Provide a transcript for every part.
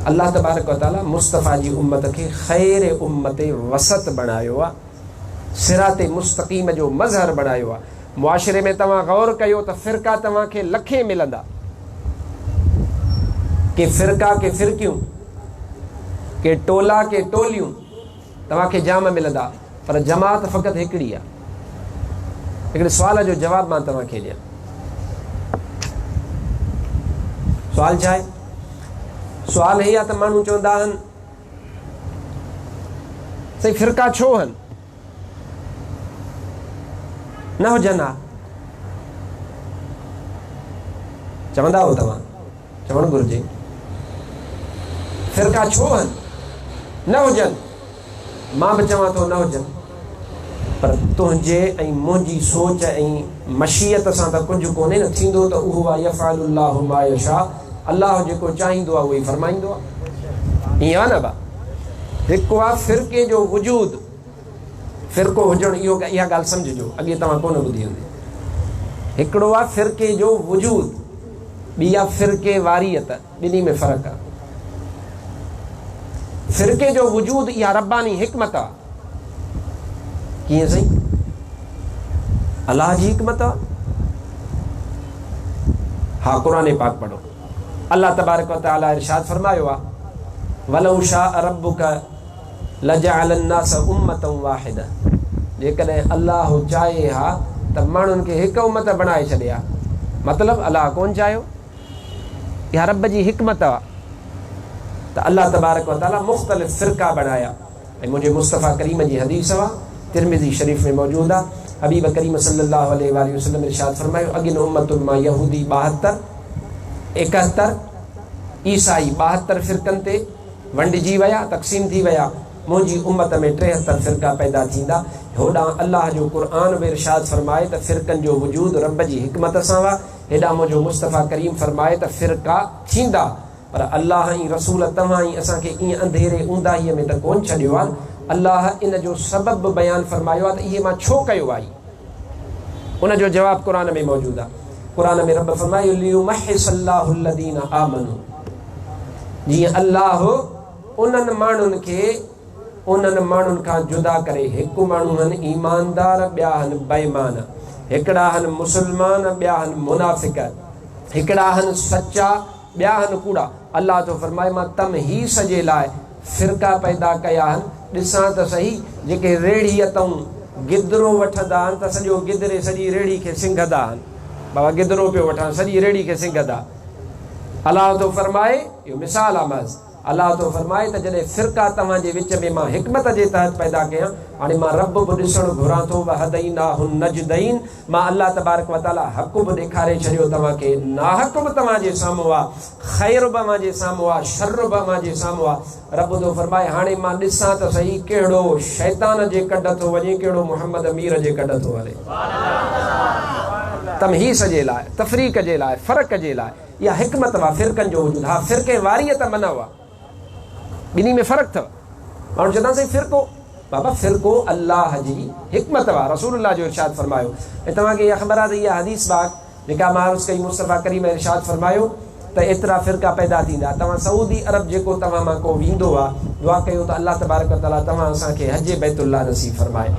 अल्लाह तबारक व तआला मुस्तफ़ा जी उम्मत के ख़ैर उम्मत वसत बणायो आहे, सिराते मुस्तक़ीम जो मज़हर बणायो आहे। मुआशिरे में तव्हां गौर कयो त फ़िरका तव्हांखे लखे मिलंदा, के फ़िरका के फ़िरकियूं, के टोला के टोलियूं तव्हांखे जाम मिलंदा, पर जमात फ़क़ति हिकिड़ी आहे। हिकिड़े सुवाल जो जवाबु मां तव्हांखे ॾियां। सुवाल छा आहे? सुवाल हे आहे त माण्हू चवंदा आहिनि साईं फ़िरका छो आहिनि, न हुजनि हा, चवंदा हो तव्हां, चवणु घुरिजे फ़िरका छो आहिनि, न हुजनि। मां बि चवां थो न हुजनि, पर तुंहिंजे ऐं मुंहिंजी सोच ऐं मशीयत सां त कुझु कोन्हे न, थींदो त उहो आहे यफ़अलुल्लाहु मा यशा, अल्लाह जेको चाहींदो आहे उहो ई फ़रमाईंदो आहे। ईअं आहे न भाउ, हिकु आहे फ़िरके जो वजूद, फ़िरको हुजणु, इहो इहा ॻाल्हि सम्झिजो, अॻे तव्हां कोन ॿुधी हूंदी। हिकिड़ो आहे फ़िरके जो वजूद, ॿी आहे फ़िरके वारियत, ॿिन्ही में फ़र्क़ु आहे। फ़िरके जो वजूद इहा रब्बानी हिकमत आहे। कीअं साईं? अलाह जी हिकमत आहे। हा, क़ुरान पाक पढ़ो, अल्लाह तबारक व तआला इरशाद फरमायो आहे वलौ शाअ रब्बुक लजअल अन्नास उम्मतन वाहिदा, जेकॾहिं अल्लाह चाहे हा त माण्हुनि खे हिकु उम्मत बणाए छॾे हा। मतिलबु अल्लाह कोन चाहियो, इहा रब जी हिकमत आहे त अल्लाह तबारक व तआला मुख़्तलिफ़ फ़िरका बणाया। ऐं मुंहिंजे मुस्तफ़ा करीम जी हदीस आहे, तिरमिज़ी शरीफ़ में मौजूदु आहे। हबीब करीम सल्लल्लाहु अलैहि वसल्लम इरशाद फरमायो अगिन उम्मतुन मां यहूदी 72, 71, ईसाई 72 फ़िरकनि ते वंडिजी विया, तक़सीम थी विया। मुंहिंजी उम्मत में 73 फ़िरका पैदा थींदा। होॾां अल्लाह जो क़ुरान में इरशाद फरमाए त फ़िरकनि जो वजूद रब जी हिकमत सां हुआ, हेॾां मुंहिंजो मुस्तफ़ा करीम फरमाए त फ़िरका थींदा। पर अल्लाह ऐं रसूल तव्हां ई असांखे ईअं अंधेरे ऊंदाहीअ में त कोन छॾियो आहे। अल्लाह इन जो सबबु बयानु फरमायो आहे त इहे मां छो कयो आहे, उन जो जवाबु क़ुरान में मौजूदु आहे। क़ुरान में रब फरमायो लियुमहिसल्लाहु अल्लज़ीना आमनू, जीअं अल्लाह उन्हनि माण्हुनि खे उन्हनि माण्हुनि खां जुदा करे। हिकु माण्हू आहिनि ईमानदार, ॿिया आहिनि बेईमान, हिकिड़ा आहिनि मुस्लमान, ॿिया आहिनि मुनाफ़िक, हिकिड़ा आहिनि सचा, ॿिया आहिनि कूड़ा। अल्लाह तो फरमाए मां तमहीस जे लाइ फ़िरका पैदा कया आहिनि। ॾिसां त सही, जेके रेड़ीअ तां गिदरो वठंदा आहिनि त सॼो गिदरे सॼी रेड़ी खे सिंघंदा आहिनि। बाबा गिदरो पियो वठां, सॼी रेड़ी खे सिंघंदा। अल्लाह तो फरमाए, इहो मिसाल आहे मज़, अल्लाह तो फरमाए त जॾहिं फ़िरका तव्हांजे विच में मां हिकमत जे तहत पैदा कयां, हाणे मां रब बि ॾिसणु घुरां थो, वहदैनाहुन नजदैन, मां अल्लाह तबारक व तआला हक़ बि ॾेखारे छॾियो तव्हांखे, नाहक़ बि तव्हांजे साम्हूं आहे, ख़ैर बि तव्हांजे साम्हूं आहे, शर बि तव्हांजे साम्हूं आहे। रब तो फरमाए हाणे मां ॾिसां त सही कहिड़ो शैतान जे कॾ थो वञे, कहिड़ो मुहम्मद अमीर जे कॾ थो हले। तमहीस जे लाइ, तफ़रीक़ जे लाइ, फ़र्क़ जे लाइ, इहा हिकमत आहे फ़िरकनि जो वजूद। हा, फ़िरके वारियत मना हुआ, ॿिन्ही में फ़र्क़ु अथव। माण्हू चवंदा साईं फ़िरको, बाबा फ़िरको अल्लाह जी हिकमत आहे, रसूलुल्लाह जो इरशाद फरमायो। ऐं तव्हांखे इहा ख़बर आहे त इहा हदीस बाग जेका मां अर्ज़ु कई, मुस्तफ़ा करीम इरशाद फरमायो त एतिरा फ़िरका पैदा थींदा। तव्हां सऊदी अरब जेको तव्हां मां को वेंदो आहे, दुआ कयो त अल्लाह तबारक व तआला तव्हां असांखे हज बैतुल्लाह नसीब फरमाए।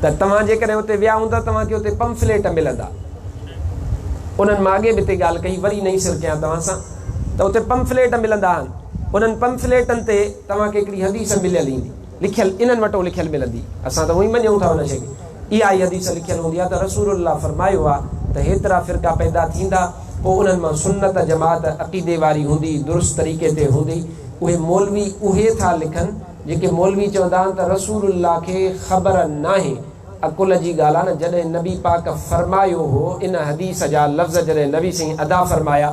त तव्हां जेकॾहिं हुते विया हूंदा, तव्हांखे हुते पंफलेट मिलंदा। उन्हनि मां अॻे बि हिते ॻाल्हि कई, वरी नई सिर कयां तव्हां सां, त हुते पंफलेट मिलंदा आहिनि। उन्हनि पंफलेटनि ते तव्हांखे हिकिड़ी हदीस मिलियल ईंदी, लिखियल इन्हनि वटि लिखियल मिलंदी। असां त उहो ई मञूं था उन शइ खे। इहा ई हदीस लिखियल हूंदी आहे त रसूलुल्लाह फरमायो आहे त हेतिरा फ़िरका पैदा थींदा, पोइ उन्हनि मां सुन्नत जमात अक़ीदे वारी हूंदी, दुरुस्त तरीक़े ते हूंदी। उहे मौलवी उहे था लिखनि जेके मौलवी चवंदा आहिनि त रसूलुल्लाह खे ख़बर नाहे। अकुल जी ॻाल्हि आहे न, जॾहिं नबी पाक फरमायो हो इन हदीस जा लफ़्ज़, जॾहिं नबी साईं अदा फरमाया,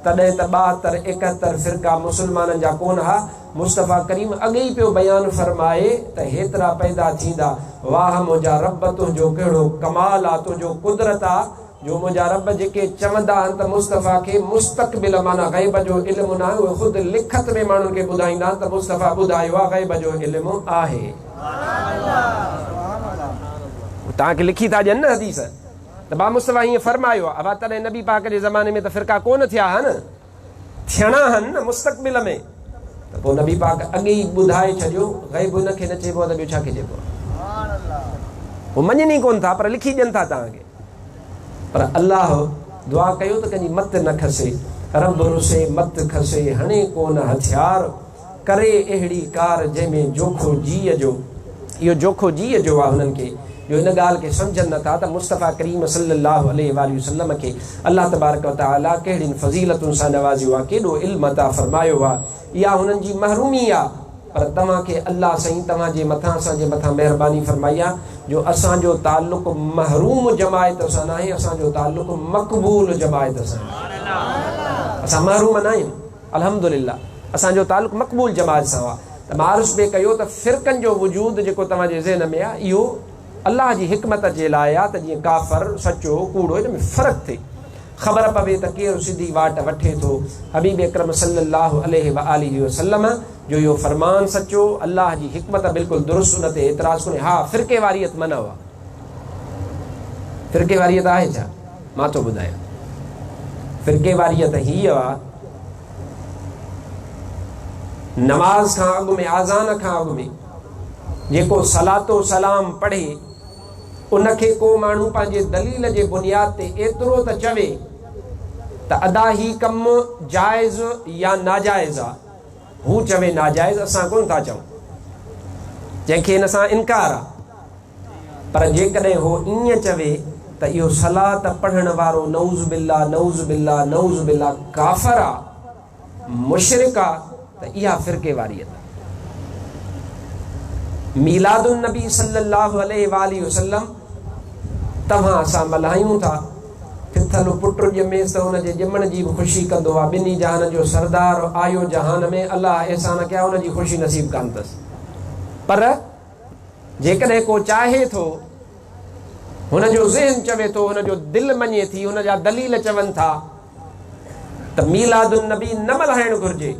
तॾहिं त 72, 71 फ़िरका मुस्लमाननि जा कोन हा। मुस्तफ़ा करीम अॻे ई पियो बयानु फरमाए त हेतिरा पैदा थींदा। वाह मुंहिंजा रब, तुंहिंजो कहिड़ो कमाल आहे, तुंहिंजो कुदरत आहे, जो मुंहिंजा रब जेके चवंदा आहिनि त मुस्तफ़ा खे मुस्तक़बिल माना ग़ैब जो इल्मु न आहे, उहे ख़ुदि लिखत में माण्हुनि खे ॿुधाईंदा आहिनि त मुस्तफ़ा ॿुधायो आहे ग़ैब जो इल्मु आहे। तव्हांखे लिखी था ॾियनि न हदीस त बा मुस्तफ़ा हीअं फरमायो आहे। अब तॾहिं नबी पाक जे ज़माने में त फ़िरका कोन थिया आहिनि, थियणा आहिनि न मुस्तक़बिल में। त पोइ नबी पाक अॻे ई ॿुधाए छॾियो ग़ैब हुनखे न चइबो आहे त ॿियो छाखे चइबो आहे। हू मञनि कोन था पर लिखी ॾियनि था तव्हांखे। पर अलाह दुआ कयो त कंहिंजी मत न खसे, रब रुसे मत खसे, हणे कोन हथियार करे अहिड़ी कार जंहिंमें जोखो जीअ जो। इहो जोखो जीअ जो आहे हुननि खे जो इन ॻाल्हि खे सम्झनि नथा त मुस्तफ़ा करीम सल्लल्लाहु अलैहि वसल्लम खे अल्लाह तबारक व तआला कहिड़ियुनि फज़ीलतुनि सां नवाज़ियो आहे, केॾो इल्म अता फरमायो आहे। इहा हुननि जी महरूमी आहे। पर तव्हांखे अल्लाह साईं तव्हांजे मथां असांजे मथां महिरबानी फरमाई आहे जो असांजो ताल्लुक़ महरूम जमायत सां न आहे, असांजो ताल्लुक़ मक़बूल जमायत सां आहे। असां महरूम न आहियूं, अल्हम्दुलिल्लाह असांजो ताल्लुक़ मक़बूल जमायत सां आहे। त मारुस बि कयो त फ़िरक़नि जो वजूद जेको तव्हांजे ज़हन में आहे इहो अल्लाह जी हिकमत जे लाइ आहे त जीअं काफ़र सचो कूड़ो हिन में फ़र्क़ु थिए, ख़बर पवे त केरु सिधी वाट वठे थो। हबीब अकरम सल्लल्लाहु अलैहि वसल्लम जो इहो फरमान सचो, अल्लाह जी हिकमत बिल्कुलु दुरुस्त, उन ते एतिराज़ कोन्हे। हा फ़िरके वारियत मन आहे, फ़िरके वारियत आहे छा? मां थो ॿुधायां। फ़िरके वारियत हीअ आहे नमाज़ खां अॻु में, आज़ान खां अॻु में जेको सलातो सलाम पढ़े उनखे को माण्हू पंहिंजे दलील जे बुनियाद ते एतिरो त चवे त अदा ही कमु जाइज़ या नाजाइज़ आहे, हू चवे नाजाइज़, असां कोन था चऊं, जंहिंखे इन सां इनकार आहे। पर जेकॾहिं हो ईअं चवे त इहो सलात पढ़ण वारो नऊज़ बिल्लाह नऊज़ बिल्लाह नऊज़ बिल्लाह काफ़िर आहे, मुशरिक आहे, त इहा फ़िरके वारियत। मीलादुन नबी सल्लल्लाहु अलैहि वसल्लम तव्हां असां मल्हायूं था, थिथल पुट ॼमेसि त हुनजे ॼमण जी बि ख़ुशी कंदो आहे। ॿिन्ही जहान जो सरदार आयो जहान में, अलाह एहसान कया, हुनजी ख़ुशी नसीब कान अथसि। पर जेकॾहिं को चाहे थो, हुनजो ज़हन चवे थो, हुनजो दिलि मञे थी, हुनजा दलील चवनि था त मीलादुन नबी न मल्हाइणु घुरिजे,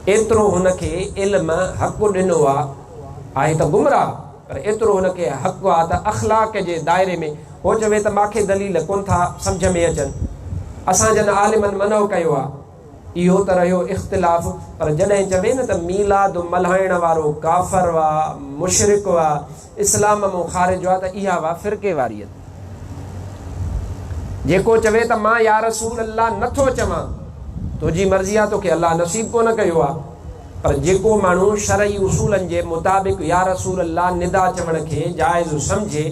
एतिरो हुनखे इल्म हक़ु ॾिनो आहे त गुमराह, पर एतिरो हुनखे हक़ु आहे त अख़लाक जे दायरे में हो चवे त मूंखे दलील कोन था सम्झ में अचनि। असां जन आलिमनि मनो कयो आहे, इहो त रहियो इख़्तिलाफ़। पर जॾहिं चवे न त मीलाद मल्हाइण वारो काफ़िर वा, मुशरिक वा, इस्लाम मां ख़ारिज आहे, त इहा वा फ़िरके वारियत। जेको चवे त मां या रसूल अल्लाह नथो चवां, तुंहिंजी मर्ज़ी आहे, तोखे अल्लाह नसीब कोन कयो आहे। पर जेको माण्हू शरई उसूलनि जे मुताबिक़ या रसूल अल्लाह निदा चवण खे जाइज़ सम्झे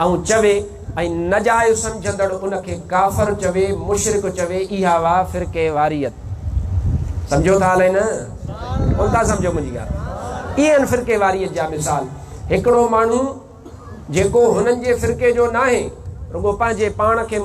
ऐं चवे, ऐं नाजाइज़ सम्झंदड़ उनखे काफ़िर चवे, मुशरिक चवे, इहा वा फ़िरके वारियत। सम्झो था हले न? कोन था सम्झो मुंहिंजी ॻाल्हि? इहे आहिनि फ़िरके वारियत जा मिसाल। हिकिड़ो माण्हू जेको हुननि जे फ़िरके जो न आहे, रुगो पंहिंजे पाण खे